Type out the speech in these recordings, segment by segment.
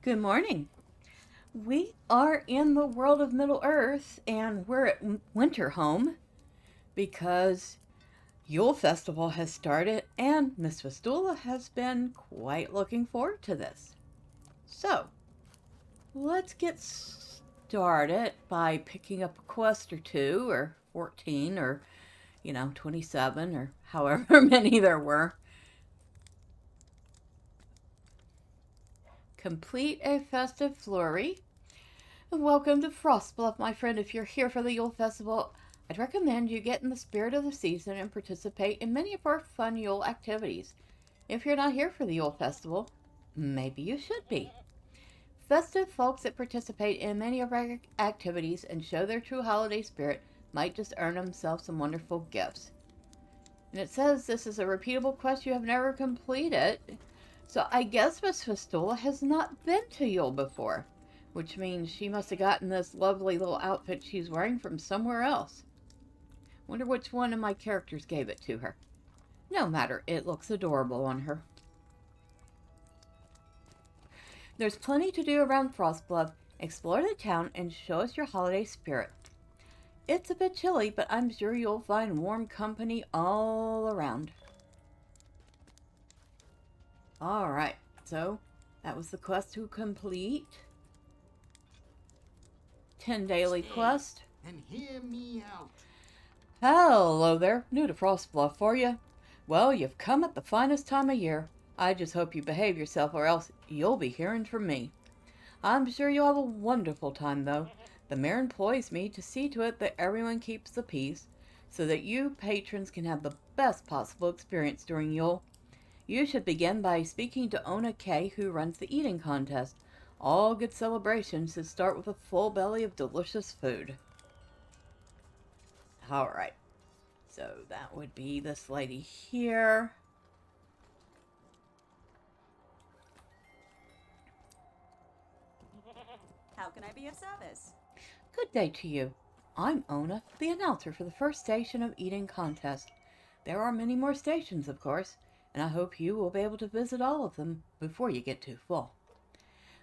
Good morning. We are in the world of Middle Earth and we're at Winter Home because Yule Festival has started and Miss Fistula has been quite looking forward to this. So, let's get started by picking up a quest or two or 14 or 27 or however many there were. Complete a festive flurry. Welcome to Frostbluff, my friend. If you're here for the Yule Festival, I'd recommend you get in the spirit of the season and participate in many of our fun Yule activities. If you're not here for the Yule Festival, maybe you should be. Festive folks that participate in many of our activities and show their true holiday spirit might just earn themselves some wonderful gifts. And it says this is a repeatable quest you have never completed. So I guess Miss Fistula has not been to Yule before, which means she must have gotten this lovely little outfit she's wearing from somewhere else. Wonder which one of my characters gave it to her. No matter, it looks adorable on her. There's plenty to do around Frostbluff. Explore the town and show us your holiday spirit. It's a bit chilly, but I'm sure you'll find warm company all around. Alright, so that was the quest to complete. 10 daily quest. And hear me out. Hello there, new to Frostbluff for you. Well, you've come at the finest time of year. I just hope you behave yourself or else you'll be hearing from me. I'm sure you'll have a wonderful time though. The mayor employs me to see to it that everyone keeps the peace so that you patrons can have the best possible experience during Yule. You should begin by speaking to Ona Kay, who runs the eating contest. All good celebrations should start with a full belly of delicious food. Alright, so that would be this lady here. How can I be of service? Good day to you. I'm Ona, the announcer for the first station of Eating Contest. There are many more stations, of course, and I hope you will be able to visit all of them before you get too full.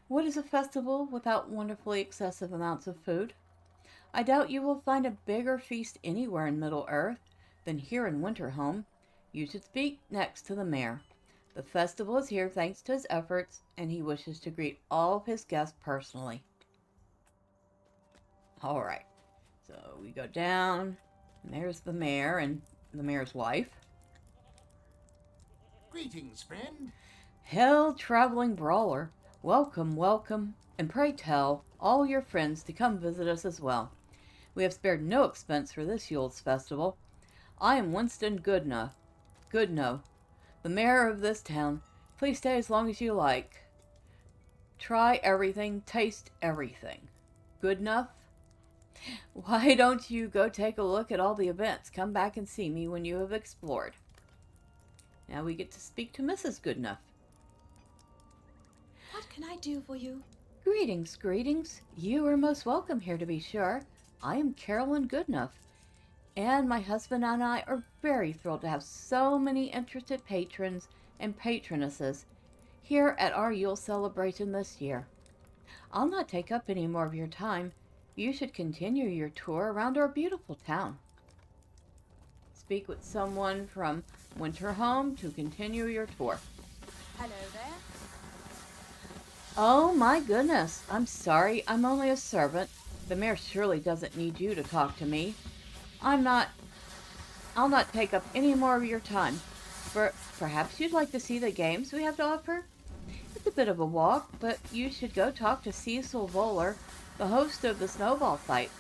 What is a festival without wonderfully excessive amounts of food? I doubt you will find a bigger feast anywhere in Middle Earth than here in Winter Home. You should speak next to the mayor. The festival is here thanks to his efforts, and he wishes to greet all of his guests personally. Alright, so we go down, and there's the mayor and the mayor's wife. Greetings, friend. Hail, traveling brawler. Welcome, welcome, and pray tell all your friends to come visit us as well. We have spared no expense for this Yule's festival. I am Winston Goodnough, the mayor of this town. Please stay as long as you like. Try everything, taste everything. Good enough? Why don't you go take a look at all the events? Come back and see me when you have explored. Now we get to speak to Mrs. Goodenough. What can I do for you? Greetings, greetings. You are most welcome here, to be sure. I am Carolyn Goodenough, and my husband and I are very thrilled to have so many interested patrons and patronesses here at our Yule celebration this year. I'll not take up any more of your time. You should continue your tour around our beautiful town. Speak with someone from Winter Home to continue your tour. Hello there. Oh my goodness, I'm sorry, I'm only a servant. The mayor surely doesn't need you to talk to me. I'll not take up any more of your time. Perhaps you'd like to see the games we have to offer? It's a bit of a walk, but you should go talk to Cecil Brawler, the host of the snowball fight.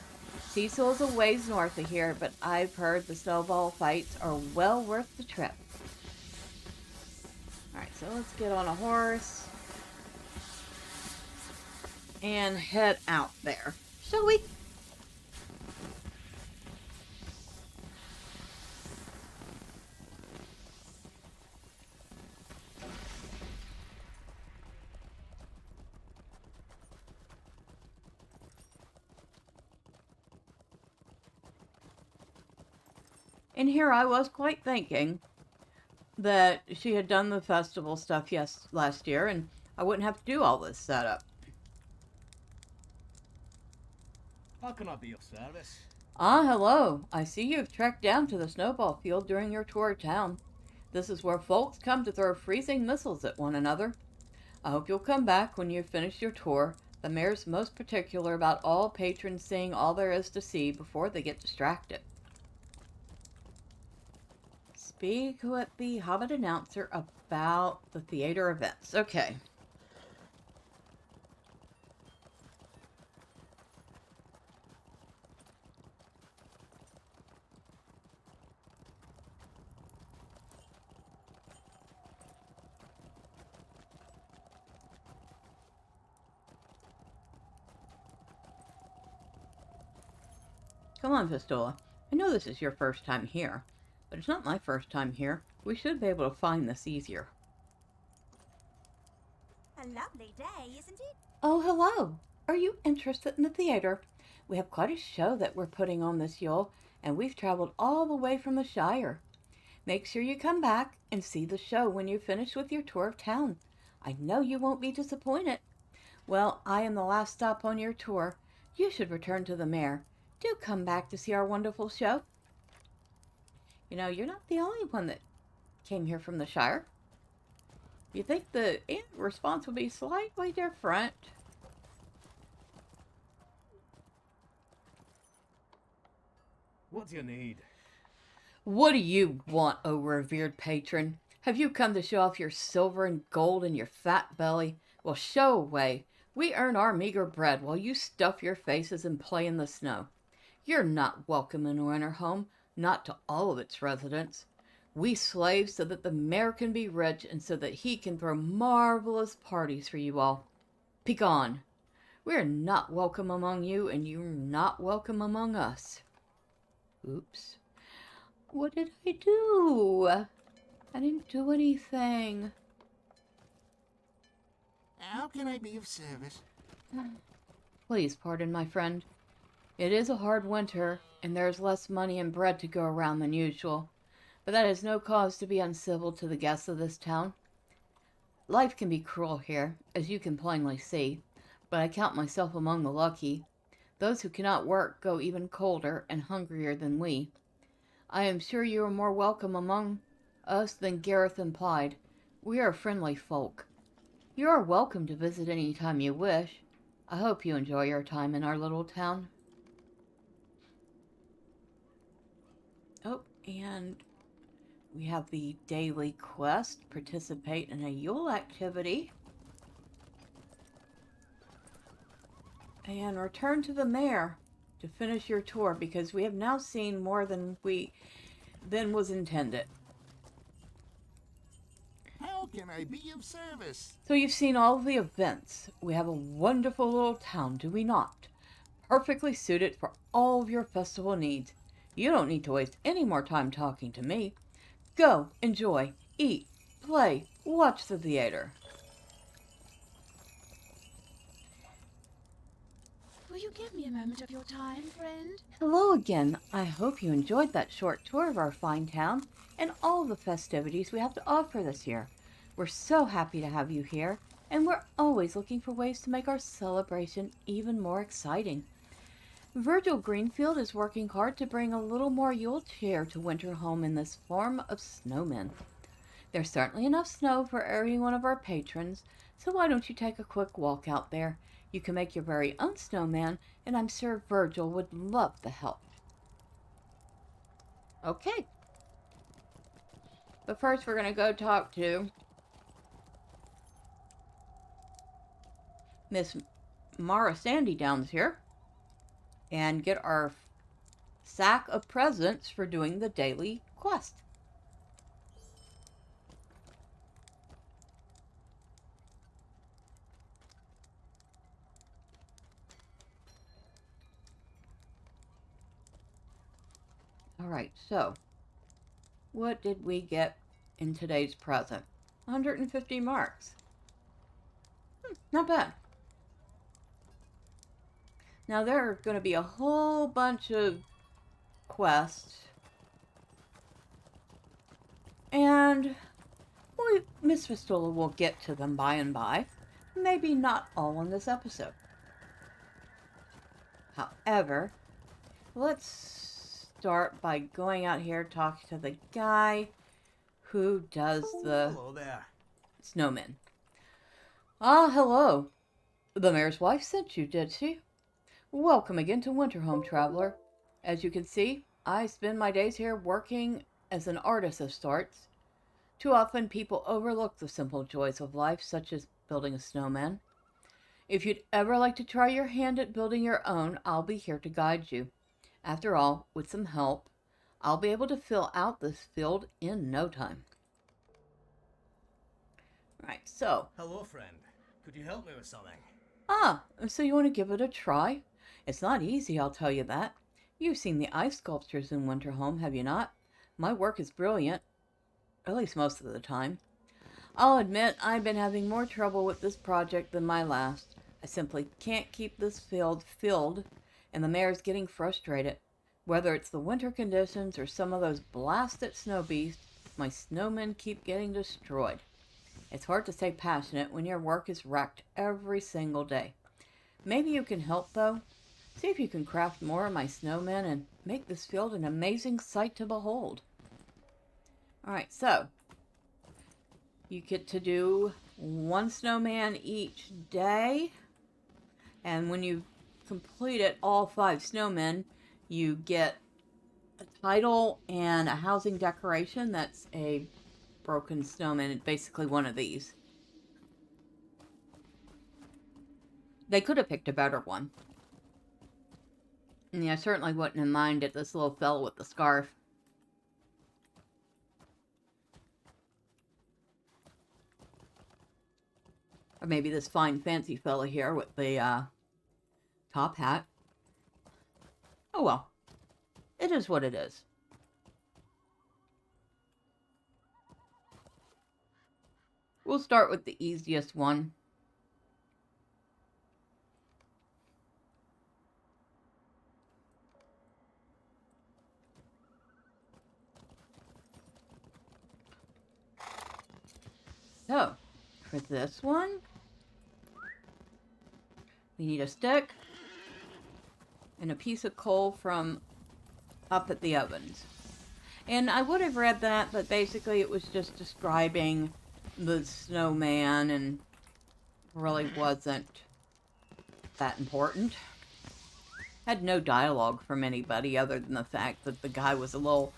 Cecil is a ways north of here, but I've heard the snowball fights are well worth the trip. Alright, so let's get on a horse and head out there, shall we? And here I was quite thinking that she had done the festival stuff last year and I wouldn't have to do all this setup. How can I be of service? Ah, hello. I see you've trekked down to the snowball field during your tour of town. This is where folks come to throw freezing missiles at one another. I hope you'll come back when you've finished your tour. The mayor's most particular about all patrons seeing all there is to see before they get distracted. Speak with the Hobbit announcer about the theater events. Okay. Come on, Fistula. I know this is your first time here, but it's not my first time here. We should be able to find this easier. A lovely day, isn't it? Oh, hello. Are you interested in the theater? We have quite a show that we're putting on this Yule, and we've traveled all the way from the Shire. Make sure you come back and see the show when you finish with your tour of town. I know you won't be disappointed. Well, I am the last stop on your tour. You should return to the mayor. Do come back to see our wonderful show. You know, you're not the only one that came here from the Shire. You think the response would be slightly different. What do you need? What do you want, O revered patron? Have you come to show off your silver and gold and your fat belly? Well, show away. We earn our meager bread while you stuff your faces and play in the snow. You're not welcome in winter home, not to all of its residents. We slave so that the mayor can be rich and so that he can throw marvelous parties for you all. Begone. We're not welcome among you, and you're not welcome among us. Oops. What did I do? I didn't do anything. How can I be of service? Please pardon my friend. It is a hard winter, and there is less money and bread to go around than usual, but that is no cause to be uncivil to the guests of this town. Life can be cruel here, as you can plainly see, but I count myself among the lucky. Those who cannot work go even colder and hungrier than we. I am sure you are more welcome among us than Gareth implied. We are friendly folk. You are welcome to visit any time you wish. I hope you enjoy your time in our little town. Oh, and we have the daily quest, participate in a Yule activity. And return to the mayor to finish your tour because we have now seen more than was intended. How can I be of service? So you've seen all the events. We have a wonderful little town, do we not? Perfectly suited for all of your festival needs. You don't need to waste any more time talking to me. Go, enjoy, eat, play, watch the theater. Will you give me a moment of your time, friend? Hello again. I hope you enjoyed that short tour of our fine town and all the festivities we have to offer this year. We're so happy to have you here, and we're always looking for ways to make our celebration even more exciting. Virgil Greenfield is working hard to bring a little more Yule cheer to winter home in this form of snowmen. There's certainly enough snow for every one of our patrons, so why don't you take a quick walk out there? You can make your very own snowman, and I'm sure Virgil would love the help. Okay. But first we're going to go talk to Miss Mara Sandy Downs here and get our sack of presents for doing the daily quest. Alright, so what did we get in today's present? 150 marks. Not bad. Now there are going to be a whole bunch of quests. And Miss Fistula will get to them by and by. Maybe not all in this episode. However, let's start by going out here, talking to the guy who does the Hello there. snowmen. Ah, hello. The mayor's wife sent you, did she? Welcome again to Winterhome, traveler. As you can see, I spend my days here working as an artist of sorts. Too often people overlook the simple joys of life, such as building a snowman. If you'd ever like to try your hand at building your own, I'll be here to guide you. After all, with some help, I'll be able to fill out this field in no time. Right, so. Hello, friend. Could you help me with something? Ah, so you want to give it a try? It's not easy, I'll tell you that. You've seen the ice sculptures in Winterhome, have you not? My work is brilliant, at least most of the time. I'll admit I've been having more trouble with this project than my last. I simply can't keep this field filled, and the mayor's getting frustrated. Whether it's the winter conditions or some of those blasted snow beasts, my snowmen keep getting destroyed. It's hard to stay passionate when your work is wrecked every single day. Maybe you can help, though. See if you can craft more of my snowmen and make this field an amazing sight to behold. Alright, so you get to do one snowman each day. And when you complete it, all 5 snowmen, you get a title and a housing decoration. That's a broken snowman. It's basically one of these. They could have picked a better one. And yeah, I certainly wouldn't have minded this little fellow with the scarf. Or maybe this fine fancy fella here with the top hat. Oh well. It is what it is. We'll start with the easiest one. So, for this one, we need a stick and a piece of coal from up at the ovens. And I would have read that, but basically it was just describing the snowman and really wasn't that important. Had no dialogue from anybody other than the fact that the guy was a little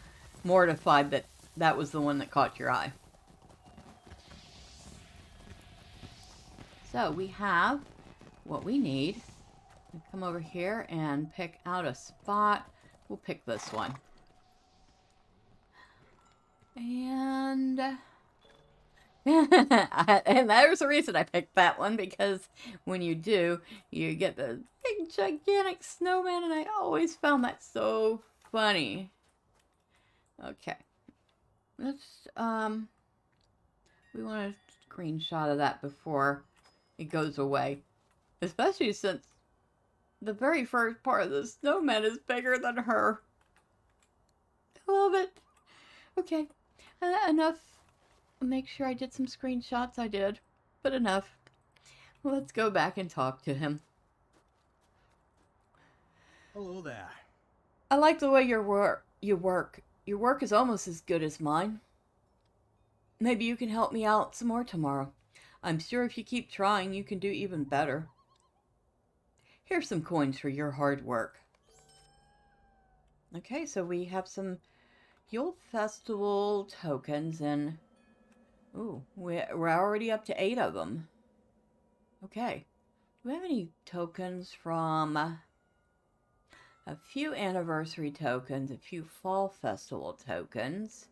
mortified that that was the one that caught your eye. So we have what we need. We come over here and pick out a spot. We'll pick this one. And and there's a reason I picked that one, because when you do, you get the big gigantic snowman, and I always found that so funny. Okay. Let's we want a screenshot of that before it goes away. Especially since the very first part of the snowman is bigger than her. I love it. Okay. Enough. Make sure I did some screenshots. I did. But enough. Let's go back and talk to him. Hello there. I like the way you work. Your work is almost as good as mine. Maybe you can help me out some more tomorrow. I'm sure if you keep trying, you can do even better. Here's some coins for your hard work. Okay, so we have some Yule Festival tokens, and ooh, we're already up to 8 of them. Okay, do we have any tokens from a few anniversary tokens, a few fall festival tokens,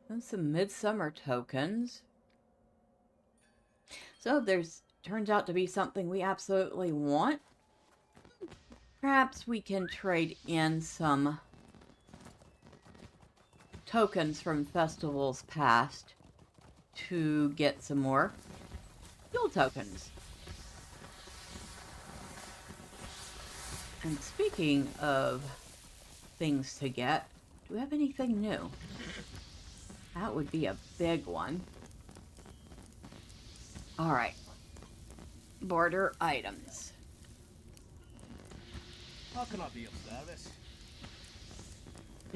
and some midsummer tokens? So if there's turns out to be something we absolutely want, perhaps we can trade in some tokens from festivals past to get some more Yule tokens. And speaking of things to get, do we have anything new? That would be a big one. Alright. Border items. How can I be of service?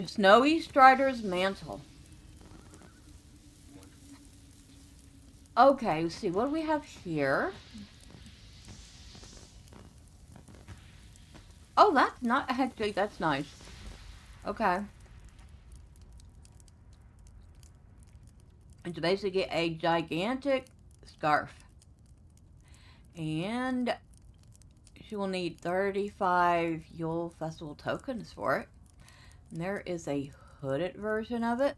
Snowy Strider's mantle. Okay, let's see. What do we have here? Oh, that's not... Actually, that's nice. Okay. It's basically a gigantic scarf. And she will need 35 Yule Festival tokens for it. And there is a hooded version of it.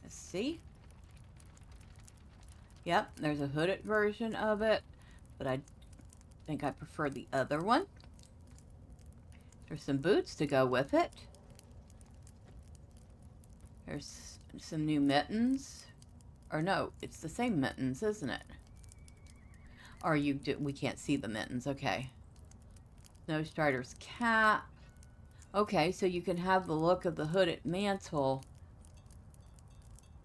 Let's see. Yep, there's a hooded version of it, but I think I prefer the other one. There's some boots to go with it. There's some new mittens. Or no, it's the same mittens, isn't it? Or we can't see the mittens, okay. Snow Strider's cap. Okay, so you can have the look of the hooded mantle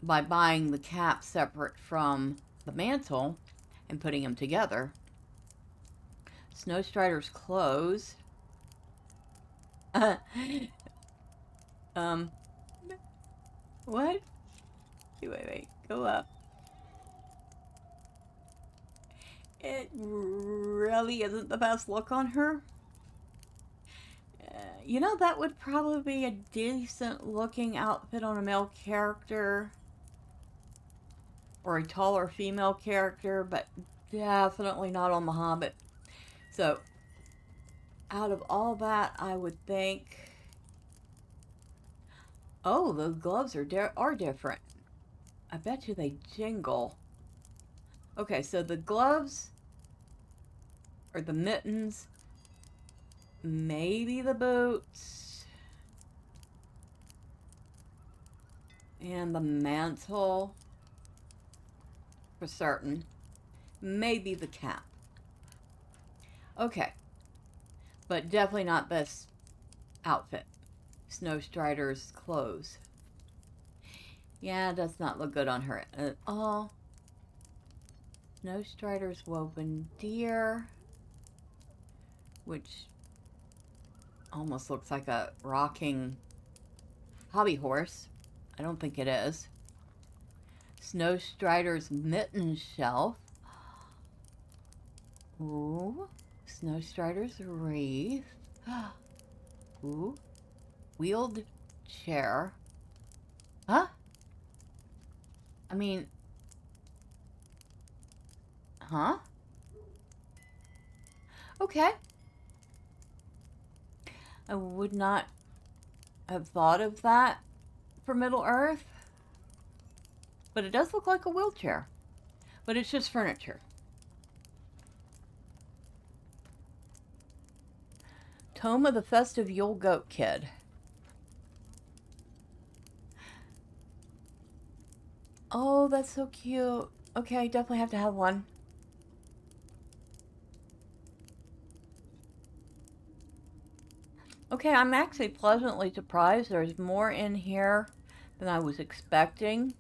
by buying the cap separate from the mantle and putting them together. Snow Strider's clothes. What? Wait, go up. It really isn't the best look on her. You know, that would probably be a decent looking outfit on a male character. Or a taller female character, but definitely not on the Hobbit. So, out of all that, I would think... Oh, the gloves are different. I bet you they jingle. Okay, so the gloves, or the mittens, maybe the boots, and the mantle, for certain, maybe the cap. Okay, but definitely not this outfit. Snow Strider's clothes. Yeah, it does not look good on her at all. Snow Strider's woven deer, which almost looks like a rocking hobby horse. I don't think it is. Snow Strider's mitten shelf. Ooh. Snow Strider's wreath. Ooh. Wheeled chair. Huh? I mean... Huh? Okay. I would not have thought of that for Middle-earth. But it does look like a wheelchair. But it's just furniture. Tome of the Festive Yule Goat Kid. Oh, that's so cute. Okay, definitely have to have one. Okay, I'm actually pleasantly surprised. There's more in here than I was expecting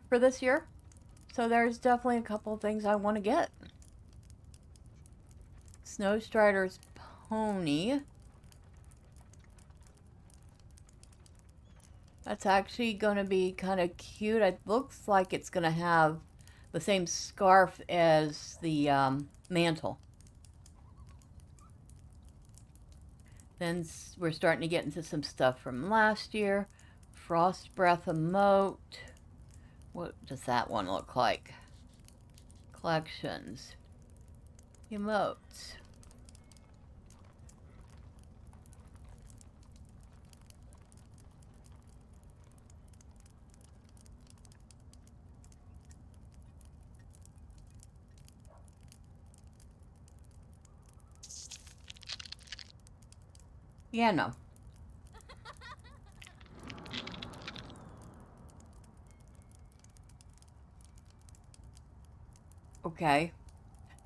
for this year. So there's definitely a couple of things I want to get. Snow Strider's pony. That's actually going to be kind of cute. It looks like it's going to have the same scarf as the mantle. Then we're starting to get into some stuff from last year. Frost Breath emote. What does that one look like? Collections. Emotes. Yeah, no. Okay.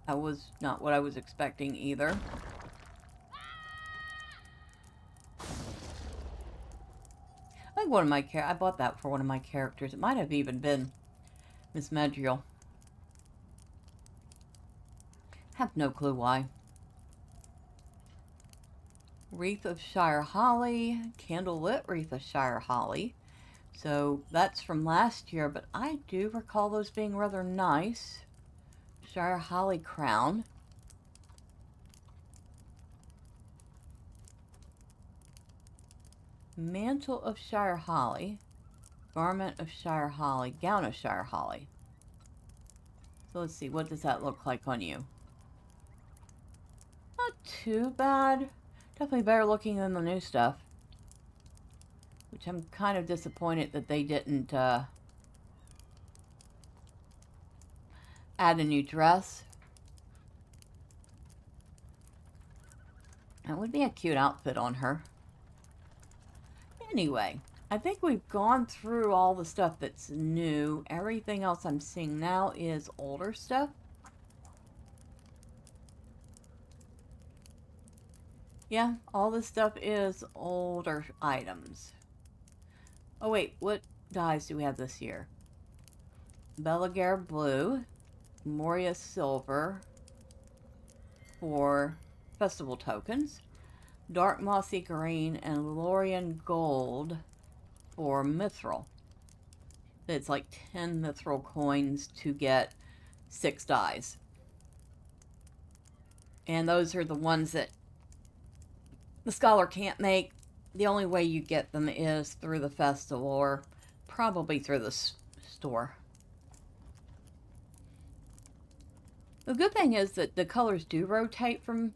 That was not what I was expecting either. I think one of my I bought that for one of my characters. It might have even been Miss Medriel. Have no clue why. Wreath of Shire Holly, candlelit Wreath of Shire Holly. So that's from last year, but I do recall those being rather nice. Shire Holly crown. Mantle of Shire Holly. Garment of Shire Holly. Gown of Shire Holly. So let's see, what does that look like on you? Not too bad. Definitely better looking than the new stuff. Which I'm kind of disappointed that they didn't add a new dress. That would be a cute outfit on her. Anyway, I think we've gone through all the stuff that's new. Everything else I'm seeing now is older stuff. Yeah, all this stuff is older items. Oh wait, what dyes do we have this year? Belagar Blue, Moria Silver for festival tokens, Dark Mossy Green, and Lorien Gold for Mithril. It's like 10 Mithril coins to get 6 dyes. And those are the ones that the scholar can't make. The only way you get them is through the festival or probably through the store. The good thing is that the colors do rotate from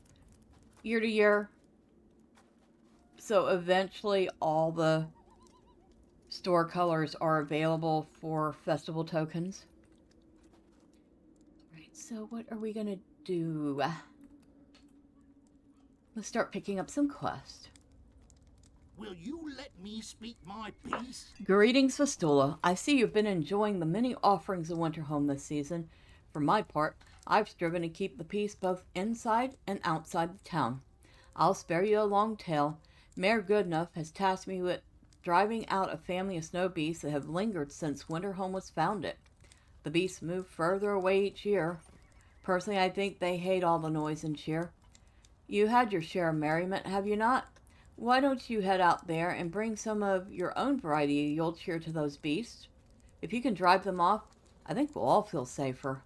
year to year. So eventually all the store colors are available for festival tokens. Alright, so what are we going to do? Let's start picking up some quests. Will you let me speak my piece? Greetings, Fistula. I see you've been enjoying the many offerings of Winterhome this season. For my part, I've striven to keep the peace both inside and outside the town. I'll spare you a long tale. Mayor Goodenough has tasked me with driving out a family of snow beasts that have lingered since Winterhome was founded. The beasts move further away each year. Personally, I think they hate all the noise and cheer. You had your share of merriment, have you not? Why don't you head out there and bring some of your own variety of Yule cheer to those beasts? If you can drive them off, I think we'll all feel safer.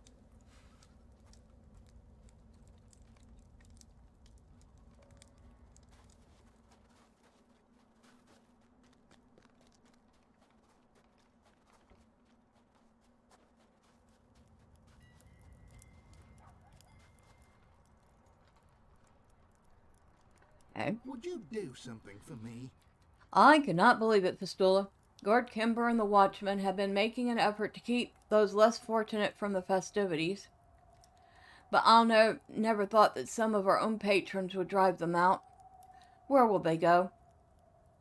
Okay. Would you do something for me? I cannot believe it, Fistula. Guard Kimber and the Watchmen have been making an effort to keep those less fortunate from the festivities. But I'll never thought that some of our own patrons would drive them out. Where will they go?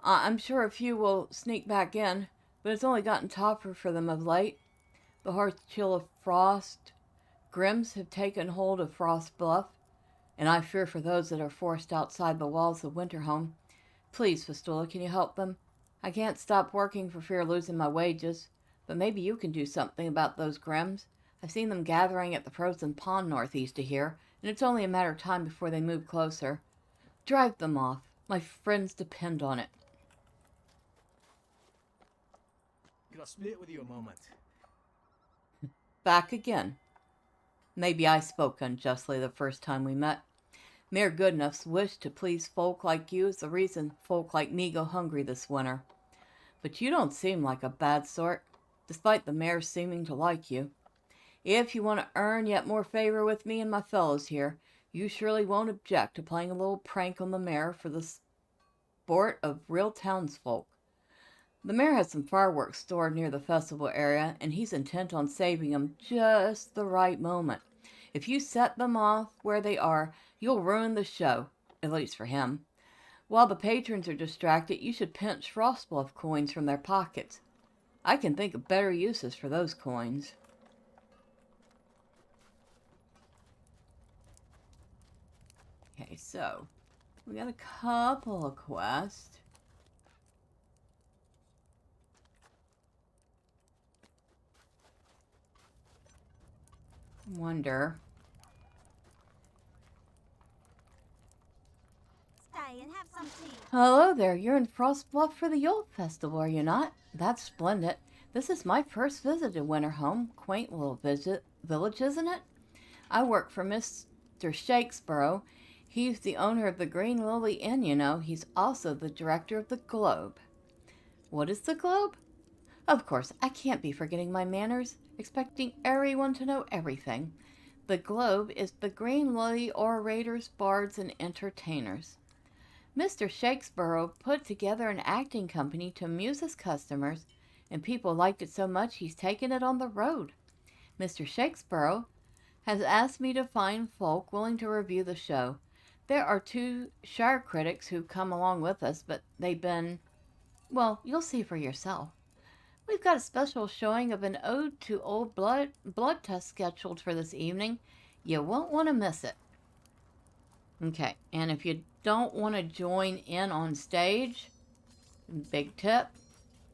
I'm sure a few will sneak back in, but it's only gotten tougher for them of late. The harsh chill of frost. Grims have taken hold of Frost Bluff, and I fear for those that are forced outside the walls of Winterhome. Please, Fistula, can you help them? I can't stop working for fear of losing my wages, but maybe you can do something about those Grims. I've seen them gathering at the frozen pond northeast of here, and it's only a matter of time before they move closer. Drive them off. My friends depend on it. Could I split with you a moment? Back again. Maybe I spoke unjustly the first time we met. Mayor Goodenough's wish to please folk like you is the reason folk like me go hungry this winter. But you don't seem like a bad sort, despite the mayor seeming to like you. If you want to earn yet more favor with me and my fellows here, you surely won't object to playing a little prank on the mayor for the sport of real townsfolk. The mayor has some fireworks stored near the festival area, and he's intent on saving them just the right moment. If you set them off where they are, you'll ruin the show, at least for him. While the patrons are distracted, you should pinch Frostbluff coins from their pockets. I can think of better uses for those coins. Okay, so we got a couple of quests. Stay and have some tea. Hello there, you're in Frost Bluff for the Yule Festival, are you not? That's splendid. This is my first visit to Winterhome. Quaint little village, isn't it? I work for Mr. Shakesborough. He's the owner of the Green Lily Inn, you know. He's also the director of the Globe. What is the Globe? Of course, I can't be forgetting my manners, expecting everyone to know everything. The Globe is the Green Lily orators, bards, and entertainers. Mr. Shakesborough put together an acting company to amuse his customers, and people liked it so much he's taken it on the road. Mr. Shakesborough has asked me to find folk willing to review the show. There are 2 Shire critics who come along with us, but they've been, well, you'll see for yourself. We've got a special showing of an ode to old blood test scheduled for this evening. You won't want to miss it. Okay, and if you don't want to join in on stage, big tip,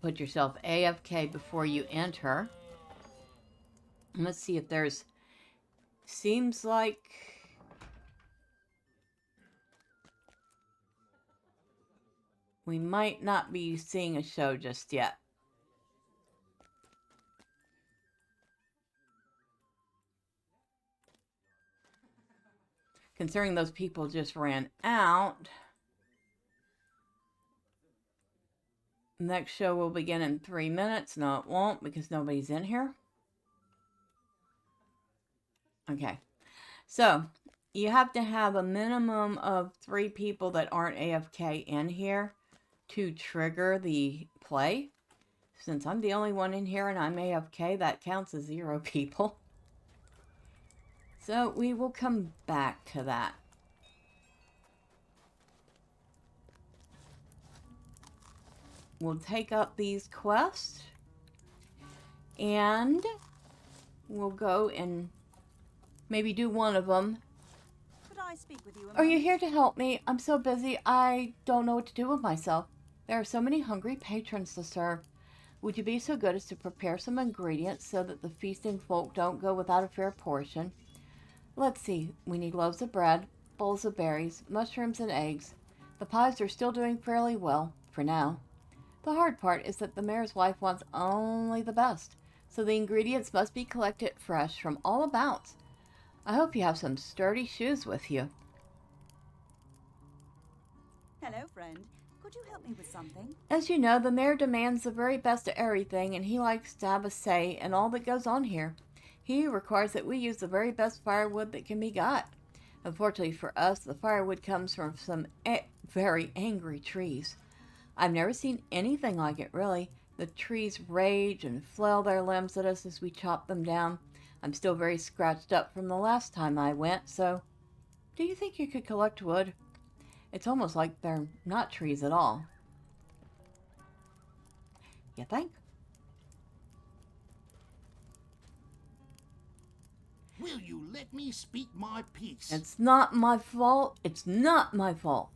put yourself AFK before you enter. Let's see if there's, seems like, we might not be seeing a show just yet. Considering those people just ran out. Next show will begin in 3 minutes. No, it won't because nobody's in here. Okay. So, you have to have a minimum of 3 people that aren't AFK in here to trigger the play. Since I'm the only one in here and I'm AFK, that counts as 0 people. So, we will come back to that. We'll take up these quests. And we'll go and maybe do one of them. Could I speak with you? Are you here to help me? I'm so busy, I don't know what to do with myself. There are so many hungry patrons to serve. Would you be so good as to prepare some ingredients so that the feasting folk don't go without a fair portion? Let's see, we need loaves of bread, bowls of berries, mushrooms, and eggs. The pies are still doing fairly well, for now. The hard part is that the mayor's wife wants only the best, so the ingredients must be collected fresh from all about. I hope you have some sturdy shoes with you. Hello, friend. Could you help me with something? As you know, the mayor demands the very best of everything, and he likes to have a say in all that goes on here. He requires that we use the very best firewood that can be got. Unfortunately for us, the firewood comes from some very angry trees. I've never seen anything like it, really. The trees rage and flail their limbs at us as we chop them down. I'm still very scratched up from the last time I went, so do you think you could collect wood? It's almost like they're not trees at all. You think? Will you let me speak my piece? It's not my fault. It's not my fault.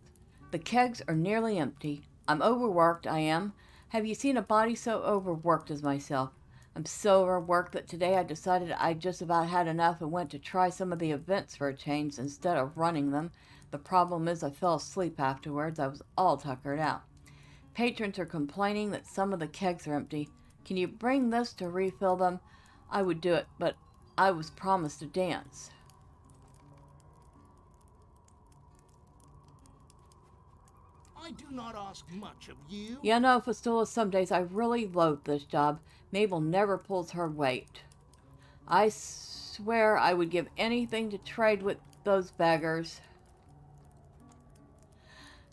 The kegs are nearly empty. I'm overworked, I am. Have you seen a body so overworked as myself? I'm so overworked that today I decided I just about had enough and went to try some of the events for a change instead of running them. The problem is I fell asleep afterwards. I was all tuckered out. Patrons are complaining that some of the kegs are empty. Can you bring this to refill them? I would do it, but I was promised a dance. I do not ask much of you. You know, Fistula, some days I really loathe this job. Mabel never pulls her weight. I swear I would give anything to trade with those beggars.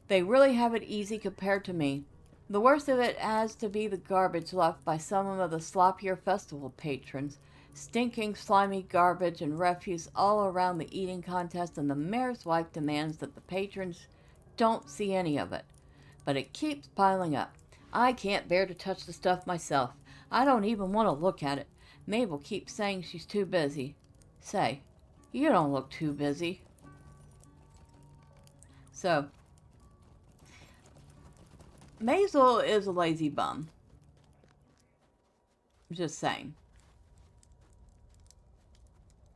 They really have it easy compared to me. The worst of it has to be the garbage left by some of the sloppier festival patrons. Stinking, slimy garbage and refuse all around the eating contest, and the mayor's wife demands that the patrons don't see any of it. But it keeps piling up. I can't bear to touch the stuff myself. I don't even want to look at it. Mabel keeps saying she's too busy. Say, you don't look too busy. So, Maisel is a lazy bum. Just saying.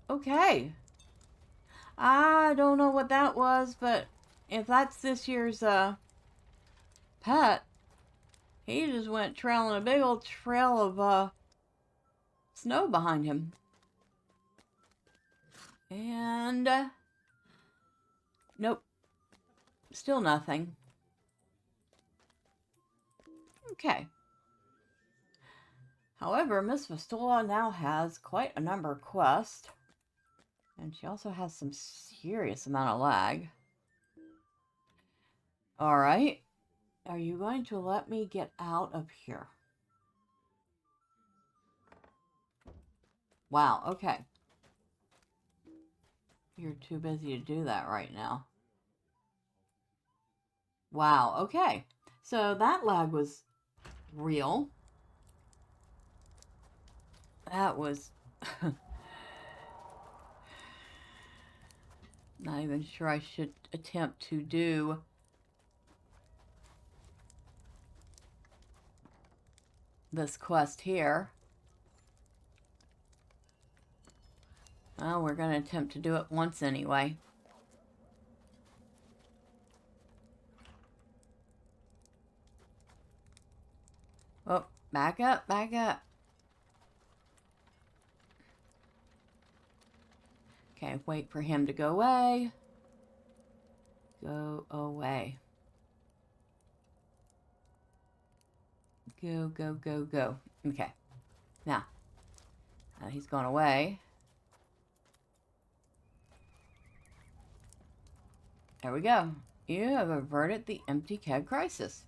Okay. I don't know what that was, but if that's this year's pet, he just went trailing a big old trail of snow behind him. And nope, still nothing. Okay. However, Miss Fistula now has quite a number of quests. And she also has some serious amount of lag. Alright. Are you going to let me get out of here? Wow, okay. You're too busy to do that right now. Wow, okay. So that lag was real. That was... not even sure I should attempt to do this quest here. Well, we're going to attempt to do it once anyway. Oh, back up, back up. Okay, wait for him to go away. Go away. Go, go, go, go. Okay. Now he's gone away. There we go. You have averted the empty keg crisis.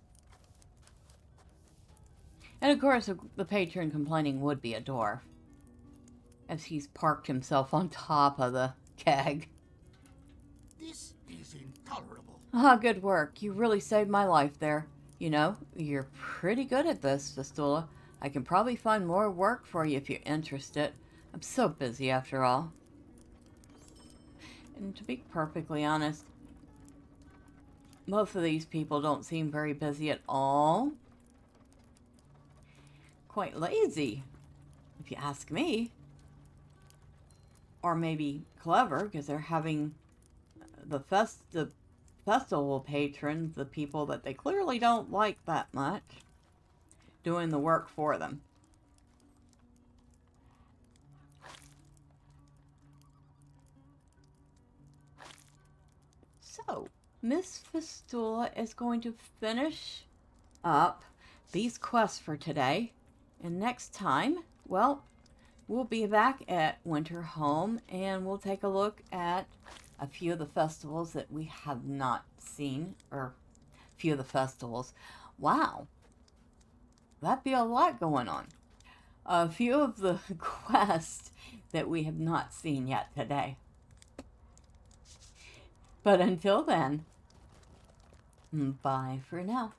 And of course, the patron complaining would be a dwarf, as he's parked himself on top of the keg. This is intolerable. Ah, good work. You really saved my life there. You know, you're pretty good at this, Fistula. I can probably find more work for you if you're interested. I'm so busy after all. And to be perfectly honest, most of these people don't seem very busy at all. Quite lazy, if you ask me. Or maybe clever, because they're having the festival patrons, the people that they clearly don't like that much, doing the work for them. So, Miss Fistula is going to finish up these quests for today. And next time, well, we'll be back at Winter Home and we'll take a look at a few of the festivals that we have not seen, or a few of the festivals. Wow, that'd be a lot going on. A few of the quests that we have not seen yet today. But until then, bye for now.